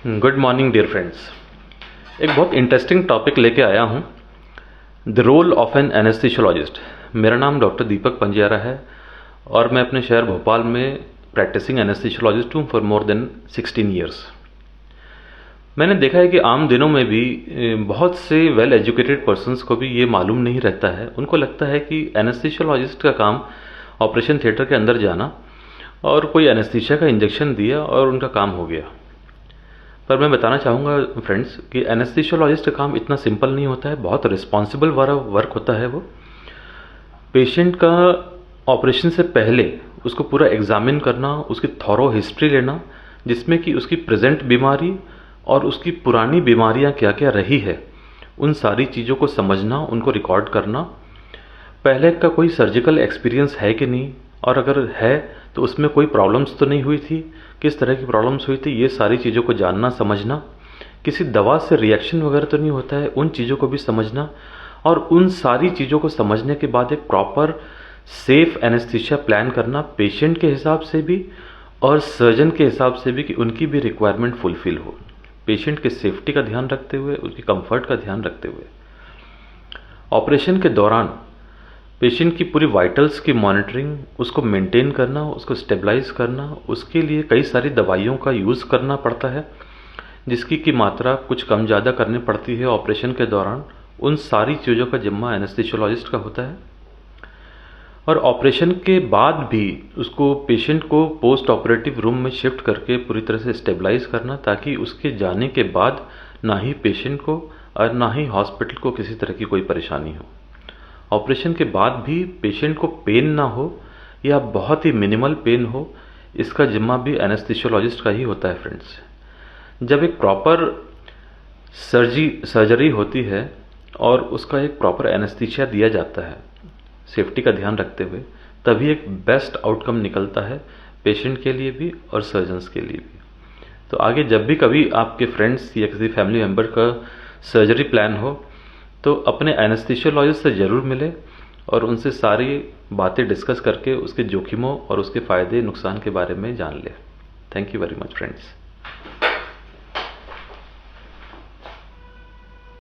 Good morning dear friends. एक बहुत interesting topic लेके आया हूँ, the role of an anaesthesiologist. मेरा नाम डॉक्टर दीपक पंजियारा है और मैं अपने शहर भोपाल में प्रैक्टिसिंग एनेस्थीसियोलॉजिस्ट हूँ फॉर मोर देन 16 ईयर्स। मैंने देखा है कि आम दिनों में भी बहुत से वेल एजुकेटेड पर्सन्स को भी ये मालूम नहीं रहता है। उनको लगता है कि एनेस्थीसियोलॉजिस्ट का काम ऑपरेशन थिएटर के अंदर जाना और कोई एनेस्थीसिया का इंजेक्शन दिया और उनका काम हो गया। पर मैं बताना चाहूँगा फ्रेंड्स कि एनेस्थीसियोलॉजिस्ट का काम इतना सिंपल नहीं होता है, बहुत रिस्पॉन्सिबल वर्क होता है। वो पेशेंट का ऑपरेशन से पहले उसको पूरा एग्जामिन करना, उसकी थॉरो हिस्ट्री लेना, जिसमें कि उसकी प्रेजेंट बीमारी और उसकी पुरानी बीमारियां क्या क्या रही है, उन सारी चीज़ों को समझना, उनको रिकॉर्ड करना, पहले का कोई सर्जिकल एक्सपीरियंस है कि नहीं, और अगर है तो उसमें कोई प्रॉब्लम्स तो नहीं हुई थी, किस तरह की प्रॉब्लम्स हुई थी, ये सारी चीज़ों को जानना समझना, किसी दवा से रिएक्शन वगैरह तो नहीं होता है, उन चीज़ों को भी समझना, और उन सारी चीज़ों को समझने के बाद एक प्रॉपर सेफ एनेस्थीसिया प्लान करना, पेशेंट के हिसाब से भी और सर्जन के हिसाब से भी, कि उनकी भी रिक्वायरमेंट फुलफिल हो, पेशेंट के सेफ्टी का ध्यान रखते हुए, उसकी कंफर्ट का ध्यान रखते हुए। ऑपरेशन के दौरान पेशेंट की पूरी वाइटल्स की मॉनिटरिंग, उसको मेंटेन करना, उसको स्टेबलाइज करना, उसके लिए कई सारी दवाइयों का यूज़ करना पड़ता है, जिसकी की मात्रा कुछ कम ज़्यादा करनी पड़ती है ऑपरेशन के दौरान। उन सारी चीज़ों का जिम्मा एनेस्थीसियोलॉजिस्ट का होता है। और ऑपरेशन के बाद भी उसको, पेशेंट को पोस्ट ऑपरेटिव रूम में शिफ्ट करके पूरी तरह से स्टेबलाइज करना, ताकि उसके जाने के बाद ना ही पेशेंट को और ना ही हॉस्पिटल को किसी तरह की कोई परेशानी हो। ऑपरेशन के बाद भी पेशेंट को पेन ना हो या बहुत ही मिनिमल पेन हो, इसका जिम्मा भी एनेस्थीसियोलॉजिस्ट का ही होता है फ्रेंड्स। जब एक प्रॉपर सर्जरी होती है और उसका एक प्रॉपर एनेस्थीसिया दिया जाता है सेफ्टी का ध्यान रखते हुए, तभी एक बेस्ट आउटकम निकलता है पेशेंट के लिए भी और सर्जन्स के लिए भी। तो आगे जब भी कभी आपके फ्रेंड्स या किसी फैमिली मेम्बर का सर्जरी प्लान हो, तो अपने एनेस्थीसियोलॉजिस्ट से ज़रूर मिले और उनसे सारी बातें डिस्कस करके उसके जोखिमों और उसके फ़ायदे नुकसान के बारे में जान ले। Thank you very much friends.